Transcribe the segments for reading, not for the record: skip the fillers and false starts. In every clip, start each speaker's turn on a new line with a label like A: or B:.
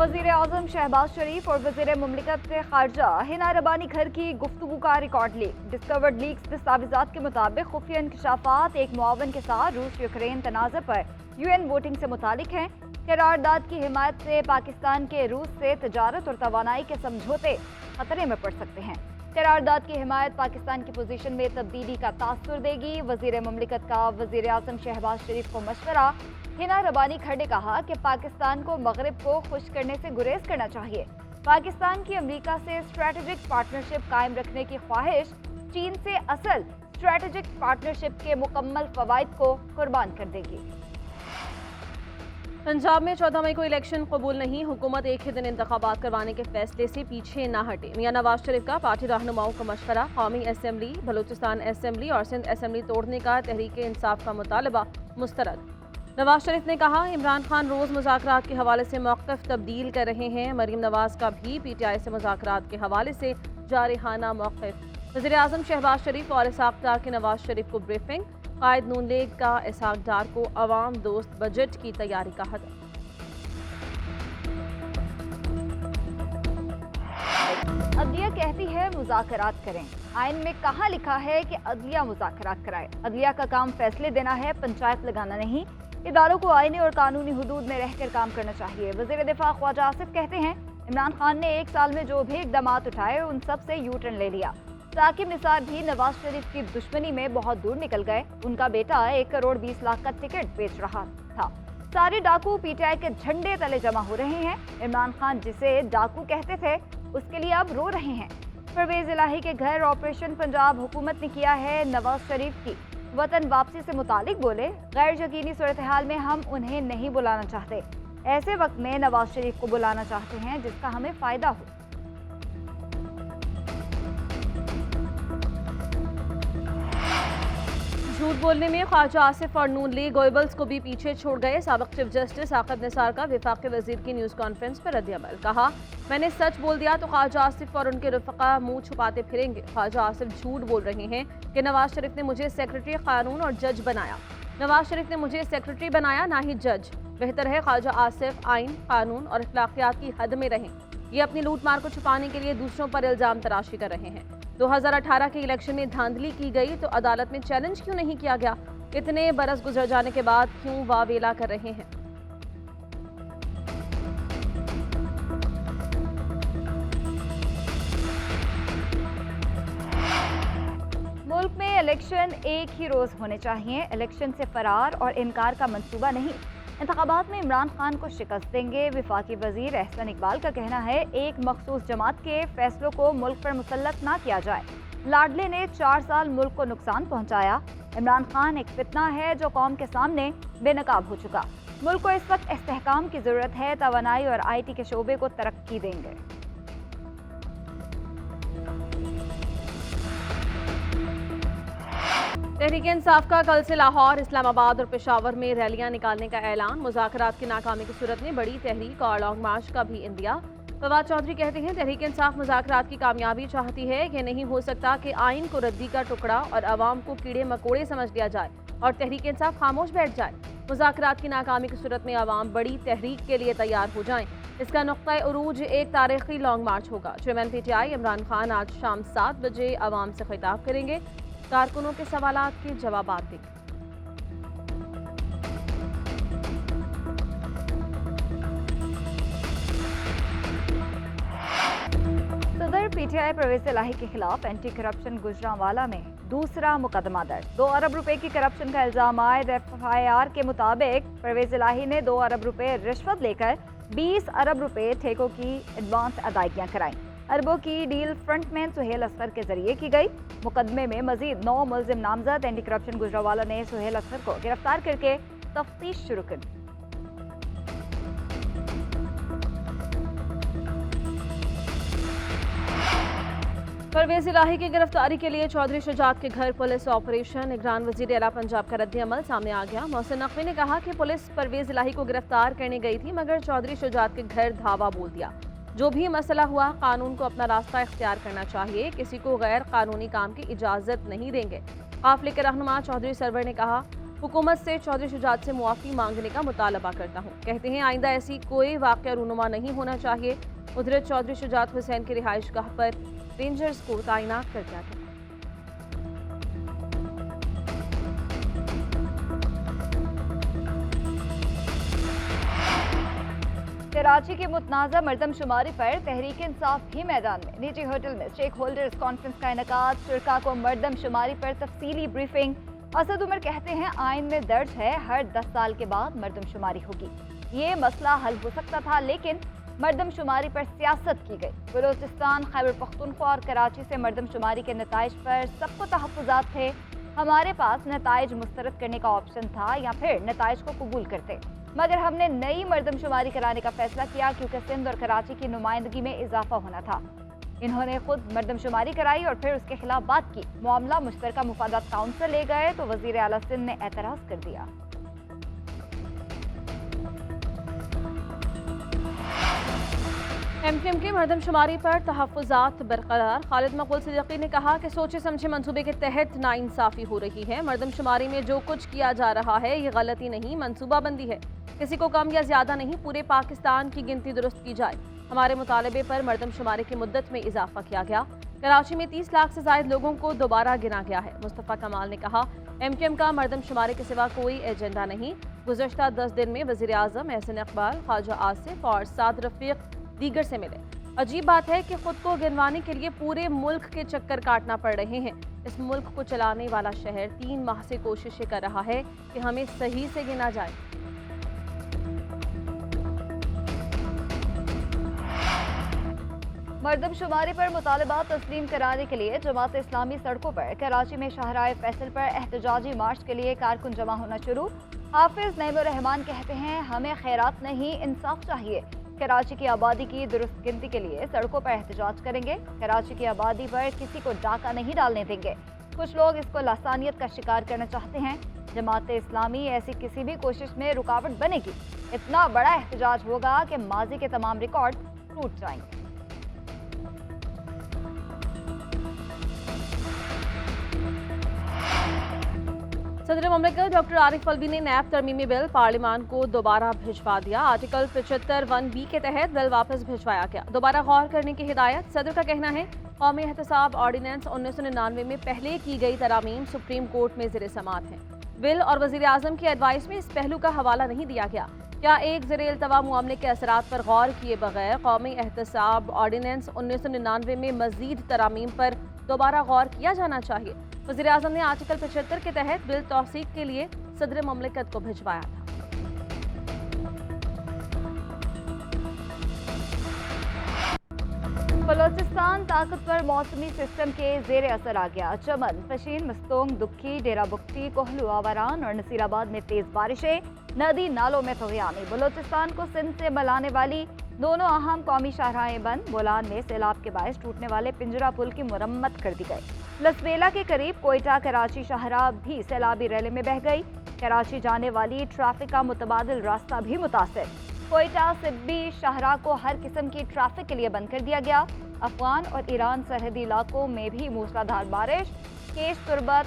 A: वज़ीर आज़म शहबाज शरीफ और वज़ीर मुमलिकत खारजा हिना रबानी घर की गुफ्तगू का रिकॉर्ड लीक। डिस्कवर्ड लीक्स दस्तावेज़ात के मुताबिक खुफिया इंकशाफात एक मुआवन के साथ रूस यूक्रेन तनाज़ पर UN वोटिंग से मुतालिक हैं। करारदाद की हिमायत से पाकिस्तान के रूस से तजारत और तवानाई के समझौते खतरे में पड़ सकते हैं। करारदाद की हिमायत पाकिस्तान की पोजीशन में तब्दीली का तासुर देगी। वज़ीर मुमलिकत का वज़ीर आज़म शहबाज शरीफ को मशवरा। हिना रबानी खर ने कहा कि पाकिस्तान को मगरिब को खुश करने से गुरेज करना चाहिए। पाकिस्तान की अमेरिका से स्ट्रैटेजिक पार्टनरशिप कायम रखने की ख्वाहिश चीन से असल स्ट्रैटेजिक पार्टनरशिप के मुकम्मल फवाइद को कुर्बान कर देगी।
B: पंजाब में 14 मई को इलेक्शन कबूल नहीं, हुकूमत एक ही दिन इंतखाबात करवाने के फैसले से पीछे ना हटे। मियां नवाज शरीफ का पार्टी रहनुमाओं का मशवरा। कौमी असम्बली, बलूचिस्तान असम्बली और सिंध असम्बली तोड़ने का तहरीक इंसाफ का मुतालबा मुस्तरद। नवाज शरीफ ने कहा, इमरान खान रोज़ मुज़ाकरात के हवाले से मौक़िफ़ तब्दील कर रहे हैं। मरीम नवाज का भी PTI से मुज़ाकरात के हवाले से जारिहाना मौक़िफ़। वज़ीर आज़म शहबाज शरीफ और इसहाक़ डार की नवाज शरीफ को ब्रीफिंग। कायद नून लीग का इसहाक़ डार को अवाम दोस्त बजट की तैयारी का हदफ।
A: अदलिया कहती है मुज़ाकरात करें। आइन में कहाँ लिखा है कि अदलिया मुज़ाकरात कराए? अदलिया का काम फैसले देना है, पंचायत लगाना नहीं। इदारों को आईनी और कानूनी हुदूद में रहकर काम करना चाहिए। वज़ीर दिफा ख्वाजा आसिफ कहते हैं, इमरान खान ने एक साल में जो भी इक़दामात उठाए उन सब से यू टर्न ले लिया। साकिब निसार भी नवाज शरीफ की दुश्मनी में बहुत दूर निकल गए। उनका बेटा 1 करोड़ 20 लाख का टिकट बेच रहा था। सारे डाकू PTI के झंडे तले जमा हो रहे हैं। इमरान खान जिसे डाकू कहते थे उसके लिए अब रो रहे हैं। परवेज इलाही के घर ऑपरेशन पंजाब हुकूमत ने किया है। नवाज शरीफ की वतन वापसी से मुतालिक बोले, गैर यकीनी सूरत हाल में हम उन्हें नहीं बुलाना चाहते। ऐसे वक्त में नवाज शरीफ को बुलाना चाहते हैं जिसका हमें फ़ायदा हो।
B: झूठ बोलने में ख्वाजा आसिफ और नून लीग गोयबल्स को भी पीछे छोड़ गए। साबिक चीफ जस्टिस साकिब निसार का वफाकी वजीर की न्यूज़ कॉन्फ्रेंस पर रद्द-ए-अमल। कहा, मैंने सच बोल दिया तो ख्वाजा आसिफ और उनके रफ़का मुंह छुपाते फिरेंगे। ख्वाजा आसिफ झूठ बोल रहे हैं कि नवाज शरीफ ने मुझे सेक्रेटरी कानून और जज बनाया। नवाज शरीफ ने मुझे सेक्रेटरी बनाया, ना ही जज। बेहतर है ख्वाजा आसिफ आइन, कानून और अखलाकियात की हद में रहें। ये अपनी लूट मार को छुपाने के लिए दूसरों पर इल्ज़ाम तराशी कर रहे हैं। 2018 के इलेक्शन में धांधली की गई तो अदालत में चैलेंज क्यों नहीं किया गया? इतने बरस गुजर जाने के बाद क्यों वावेला कर रहे हैं?
A: मुल्क में इलेक्शन एक ही रोज़ होने चाहिए। इलेक्शन से फरार और इनकार का मंसूबा नहीं। इंतखाबात में इमरान खान को शिकस्त देंगे। वफाकी वजीर एहसन इकबाल का कहना है, एक मखसूस जमात के फैसलों को मुल्क पर मुसल्लत ना किया जाए। लाडले ने 4 साल मुल्क को नुकसान पहुंचाया। इमरान खान एक फितना है जो कौम के सामने बेनकाब हो चुका। मुल्क को इस वक्त इस्तेहकाम की ज़रूरत है। तवानाई और IT के शोबे को तरक्की देंगे।
B: तहरीक इंसाफ का कल से लाहौर, इस्लामाबाद और पेशावर में रैलियां निकालने का ऐलान। मुज़ाकरात की नाकामी की सूरत में बड़ी तहरीक और लॉन्ग मार्च का भी इंदिया। फवाद चौधरी कहते हैं, तहरीक इंसाफ मुज़ाकरात की कामयाबी चाहती है। ये नहीं हो सकता कि आइन को रद्दी का टुकड़ा और अवाम को कीड़े मकोड़े समझ लिया जाए और तहरीक इंसाफ खामोश बैठ जाए। मुज़ाकरात की नाकामी की सूरत में अवाम बड़ी तहरीक के लिए तैयार हो जाएं। इसका नुक्ता उरूज एक तारीखी लॉन्ग मार्च होगा। चेयरमैन PTI इमरान खान आज शाम 7 बजे अवाम से खिताब करेंगे। कारकुनों के सवालात के जवाबात देंगे।
A: सदर PTI परवेज इलाही के खिलाफ एंटी करप्शन गुजरांवाला में दूसरा मुकदमा दर्ज। 2 अरब रुपए की करप्शन का इल्जाम आयद। FIR के मुताबिक परवेज इलाही ने 2 अरब रुपए रिश्वत लेकर 20 अरब रुपए ठेकों की एडवांस अदायगियां कराई। अरबों की डील फ्रंटमैन सुहेल असगर के जरिए की गई। मुकदमे में मजीद 9 मुलजिम नामजद। एंटी करप्शन गुजरांवाला ने सुहेल असगर को गिरफ्तार करके तफ्तीश शुरू कर दी।
B: परवेज इलाही की गिरफ्तारी के लिए चौधरी शुजात के घर पुलिस ऑपरेशन। निगरान वजीर आला पंजाब का रद्द-ए-अमल सामने आ गया। मोहसिन नकवी ने कहा कि पुलिस परवेज इलाही को गिरफ्तार करने गई थी मगर चौधरी शुजात के घर धावा बोल दिया। जो भी मसला हुआ, कानून को अपना रास्ता इख्तियार करना चाहिए। किसी को गैर कानूनी काम की इजाज़त नहीं देंगे। काफिले के रहनुमा चौधरी सरवर ने कहा, हुकूमत से चौधरी शुजात से मुआफ़ी मांगने का मुतालबा करता हूँ। कहते हैं आइंदा ऐसी कोई वाक़या रूनुमा नहीं होना चाहिए। उधर चौधरी शुजात हुसैन की रिहाइश गाह पर रेंजर्स को तैनात कर दिया गया।
A: कराची की मुतनाज़ा मर्दमशुमारी पर तहरीक इंसाफ भी मैदान में। निजी होटल में स्टेक होल्डर्स कॉन्फ्रेंस का इनेकाद, शुरका को मर्दमशुमारी पर तफसीली ब्रीफिंग। असद उमर कहते हैं आइन में दर्ज है हर 10 साल के बाद मर्दमशुमारी होगी। ये मसला हल हो सकता था लेकिन मर्दमशुमारी पर सियासत की गई। बलोचिस्तान, खैबर पख्तूनख्वा और कराची से मर्दमशुमारी के नताइज पर सबको तहफ़्फ़ुज़ात थे। हमारे पास नताइज मुस्तरद करने का ऑप्शन था या फिर नताइज को कबूल करते, मगर हमने नई मर्दमशुमारी कराने का फैसला किया क्योंकि सिंध और कराची की नुमाइंदगी में इजाफा होना था। इन्होंने खुद मर्दमशुमारी कराई और फिर उसके खिलाफ बात की। मामला मुश्तरका मुफादात काउंसिल ले गए तो वज़ीर आला सिंध ने एतराज़ कर दिया।
B: एमक्यूएम की मर्दमशुमारी पर तहफ़्फ़ुज़ात बरकरार। खालिद मकबूल सिद्दीकी ने कहा कि सोचे समझे मंसूबे के तहत नाइंसाफ़ी हो रही है। मर्दमशुमारी में जो कुछ किया जा रहा है ये गलती नहीं, मंसूबाबंदी है। किसी को कम या ज़्यादा नहीं, पूरे पाकिस्तान की गिनती दुरुस्त की जाए। हमारे मुतालबे पर मर्दमशुमारी की मुद्दत में इजाफा किया गया। कराची में 30 लाख से ज़ायद लोगों को दोबारा गिना गया है। मुस्तफ़ा कमाल ने कहा एमक्यूएम का मर्दमशुमारी के सिवा कोई एजेंडा नहीं। गुज़श्ता 10 दिन में वज़ीर आज़म एहसन इक़बाल, ख्वाजा आसिफ और साद रफ़ीक दीगर से मिले। अजीब बात है कि खुद को गिनवाने के लिए पूरे मुल्क के चक्कर काटना पड़ रहे हैं। इस मुल्क को चलाने वाला शहर 3 माह से कोशिशें कर रहा है कि हमें सही से गिना जाए।
A: मर्दमशुमारी पर मुतालबात तस्लीम कराने के लिए जमात इस्लामी सड़कों पर। कराची में शाहराए फैसल पर एहतजाजी मार्च के लिए कारकुन जमा होना शुरू। हाफिज नईमुर रहमान कहते हैं हमें खैरात नहीं, इंसाफ चाहिए। कराची की आबादी की दुरुस्त गिनती के लिए सड़कों पर एहतजाज करेंगे। कराची की आबादी पर किसी को डाका नहीं डालने देंगे। कुछ लोग इसको लासानियत का शिकार करना चाहते हैं। जमात इस्लामी ऐसी किसी भी कोशिश में रुकावट बनेगी। इतना बड़ा एहतजाज होगा कि माजी के तमाम रिकॉर्ड टूट जाएंगे।
B: सदर ममलिकत डॉक्टर आरिफ अलवी ने नैब तरमीमी बिल पार्लियामान को दोबारा भिजवा दिया। आर्टिकल 75(1)B के तहत बिल वापस भिजवाया गया। दोबारा गौर करने की हिदायत। सदर का कहना है कौमी एहतसाब ऑर्डिनेंस 1999 में पहले की गई तरामीम सुप्रीम कोर्ट में ज़ेर समात है। बिल और वज़ीर आज़म की एडवाइस में इस पहलू का हवाला नहीं दिया गया। क्या एक ज़ेर इल्तवा मामले के असरात पर गौर किए बगैर कौमी एहतसाब ऑर्डिनेंस 1999 में मज़ीद तरामीम पर दोबारा गौर किया जाना चाहिए। वज़ीर आज़म ने आर्टिकल 75 के तहत बिल तौसीक के लिए सदर ममलिकत को भिजवाया था।
A: बलोचिस्तान ताकतवर मौसमी सिस्टम के जेर असर आ गया। चमन, फशीन, मस्तोंग, दुखी, डेरा बुख्ती, कोहलू, आवारान और नसीराबाद में तेज बारिशें। नदी नालों में तग़यानी। बलोचिस्तान को सिंध से मिलाने वाली दोनों अहम कौमी शाहराहें बंद। बोलान में सैलाब के बायस टूटने वाले पिंजरा पुल की मुरम्मत कर दी गई। लसबेला के करीब कोयटा कराची शाहराह भी सैलाबी रैले में बह गई। कराची जाने वाली ट्रैफिक का मुतबादिल रास्ता भी मुतासर। कोयटा सिब्बी शाहराह को हर किस्म की ट्रैफिक के लिए बंद कर दिया गया। अफगान और ईरान सरहदी इलाकों में भी मूसलाधार बारिश। केश, तुरबत,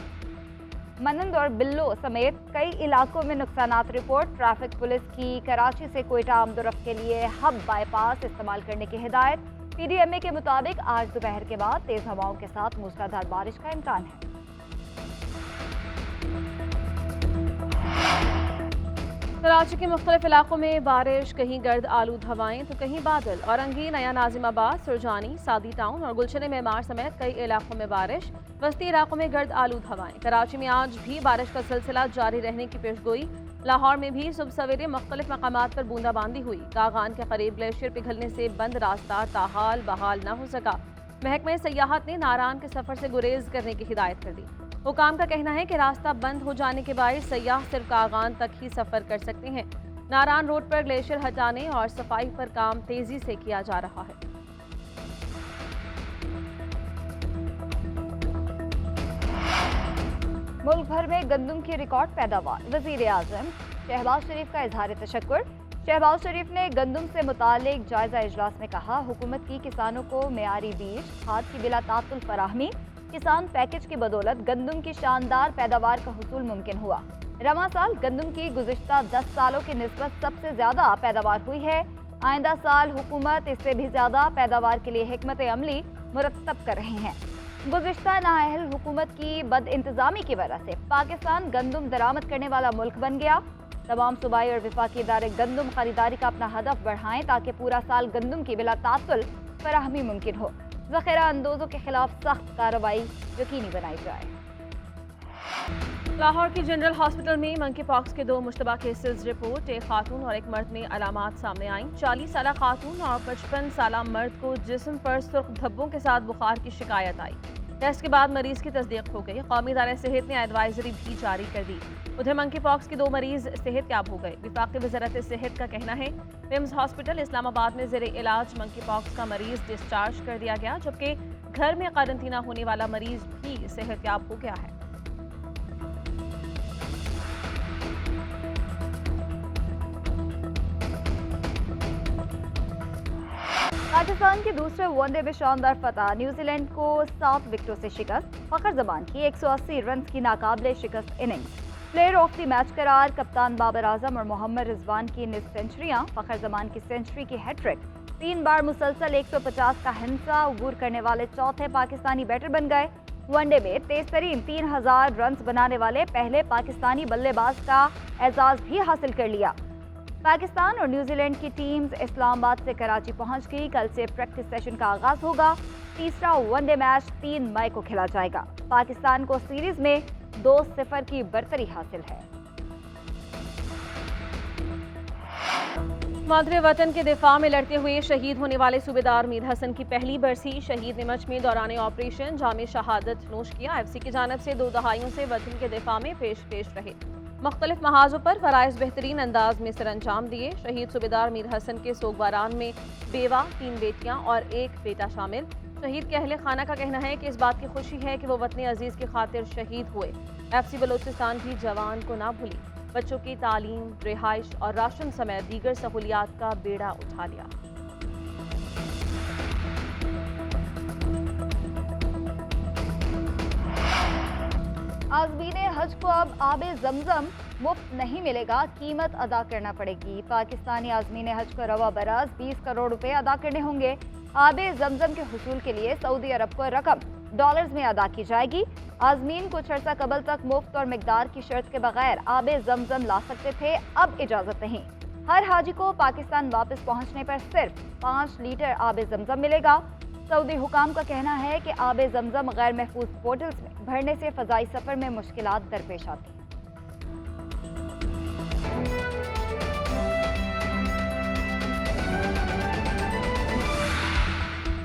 A: मनंद और बिल्लो समेत कई इलाकों में नुकसानात रिपोर्ट। ट्रैफिक पुलिस की कराची से कोयटा आमदोरफ्त के लिए हब बाईपास इस्तेमाल करने की हिदायत। PDMA के मुताबिक आज दोपहर के बाद तेज हवाओं के साथ मूसलाधार बारिश का इम्कान है।
B: कराची के मुख्तलिफ इलाकों में बारिश, कहीं गर्द आलूद हवाएं तो कहीं बादल। औरंगी, नया नाजिमाबाद, सुरजानी, सादी टाउन और गुलशन मेमार समेत कई इलाकों में बारिश। वस्ती इलाकों में गर्द आलूद हवाएं। कराची में आज भी बारिश का सिलसिला जारी रहने की पेशगोई। लाहौर में भी सुबह सवेरे मुख्तलिफ मकामात पर बूंदाबांदी हुई। कागान के करीब ग्लेशियर पिघलने से बंद रास्ता ताहाल बहाल न हो सका। महकमे सयाहत ने नारान के सफ़र से गुरेज करने की हिदायत कर दी। हुकाम का कहना है कि रास्ता बंद हो जाने के बायस सयाह सिर्फ कागान तक ही सफ़र कर सकते हैं। नारान रोड पर ग्लेशियर हटाने और सफाई पर काम तेजी से किया जा रहा है।
A: मुल्क भर में गंदम की रिकॉर्ड पैदावार। वज़ीर आज़म शहबाज शरीफ का इजहार तशक्कुर। शहबाज शरीफ ने गंदम से मुतालिक जायजा इजलास में कहा हुकूमत की किसानों को मेयारी बीज, खाद की बिला तातुल फराहमी, किसान पैकेज की बदौलत गंदम की शानदार पैदावार का हुसूल मुमकिन हुआ। रवां साल गंदम की गुज़िश्ता 10 सालों की निस्बत सबसे ज़्यादा पैदावार हुई है। आइंदा साल हुकूमत इससे भी ज़्यादा पैदावार के लिए हिकमत अमली मुरतब कर रही हैं। गुज़िश्ता नाअहल हुकूमत की बद इंतज़ामी की वजह से पाकिस्तान गंदम दरामद करने वाला मुल्क बन गया। तमाम सूबाई और वफाकी इदारे गंदम खरीदारी का अपना हदफ बढ़ाएं ताकि पूरा साल गंदम की बिला तातुल फराहमी मुमकिन हो। ज़ख़ीरा अंदोज़ों के खिलाफ सख्त कार्रवाई यकीनी बनाई जाए।
B: लाहौर की जनरल हॉस्पिटल में मंकी पॉक्स के 2 मुश्तबा केसेस रिपोर्ट। एक खातून और एक मर्द में अलामात सामने आईं। 40 साल खातून और 55 साल मर्द को जिस्म पर सुर्ख धब्बों के साथ बुखार की शिकायत आई। टेस्ट के बाद मरीज की तस्दीक हो गई। कौमी इदारे सेहत ने एडवाइजरी भी जारी कर दी। उधर मंकी पॉक्स के 2 मरीज सेहत याब हो गए। वफाकी वज़ारत सेहत का कहना है मिम्स हॉस्पिटल इस्लामाबाद में ज़ेरे इलाज मंकी पॉक्स का मरीज डिस्चार्ज कर दिया गया, जबकि घर में क्वारंटीना होने वाला मरीज भी सेहत याब हो गया है।
A: पाकिस्तान के दूसरे वनडे में शानदार फतह, न्यूजीलैंड को 7 विकेटों से शिकस्त। फखर जमान की 180 रन की नाकाबिले शिकस्त innings. Player of the match करार कप्तान बाबर आजम और मोहम्मद रिजवान की निस्फ सेंचुरियां। फखर जमान की सेंचुरी की हैट्रिक। 3 बार मुसलसल 150 का हिंसा अबूर करने वाले चौथे पाकिस्तानी बैटर बन गए। वनडे में तेज तरीन 3000 रन बनाने वाले पहले पाकिस्तानी बल्लेबाज का एजाज भी हासिल कर लिया। पाकिस्तान और न्यूजीलैंड की टीम्स इस्लामाबाद से कराची पहुंच गई। कल से प्रैक्टिस सेशन का आगाज होगा। तीसरा वनडे मैच 3 मई को खेला जाएगा। पाकिस्तान को सीरीज में 2-0 की बरतरी हासिल है।
B: मादरे वतन के दिफा में लड़ते हुए शहीद होने वाले सूबेदार मीर हसन की पहली बरसी। शहीद ने मच में दौरान ऑपरेशन जामे शहादत नोश किया। एफसी की जानिब से 2 दहाइयों से वतन के दिफा में पेश रहे। मुख्तलिफ महाजों पर फराइज बेहतरीन अंदाज में सर अंजाम दिए। शहीद सूबेदार मीर हसन के सोगवारान में बेवा, 3 बेटियां और 1 बेटा शामिल। शहीद के अहले खाना का कहना है कि इस बात की खुशी है कि वो वतन अजीज की खातिर शहीद हुए। एफसी बलोचिस्तान भी जवान को ना भूली। बच्चों की तालीम, रिहाइश और राशन समेत दीगर सहूलियात का बेड़ा उठा लिया।
A: आज़मीन हज को अब आबे ज़मज़म मुफ्त नहीं मिलेगा, कीमत अदा करना पड़ेगी। पाकिस्तानी आज़मीन हज को रवा बराज 20 करोड़ रुपए अदा करने होंगे। आबे ज़मज़म के हुसूल के लिए सऊदी अरब को रकम डॉलर्स में अदा की जाएगी। आज़मीन कुछ अर्सा कबल तक मुफ्त और मिकदार की शर्त के बगैर आबे ज़मज़म ला सकते थे, अब इजाज़त नहीं। हर हाजी को पाकिस्तान वापस पहुँचने पर सिर्फ 5 लीटर आबे ज़मज़म मिलेगा। सऊदी हुकाम का कहना है कि आबे ज़मज़म गैर महफूज पोर्टल्स में भरने से फ़ज़ाई सफ़र में मुश्किलात दरपेश आती हैं।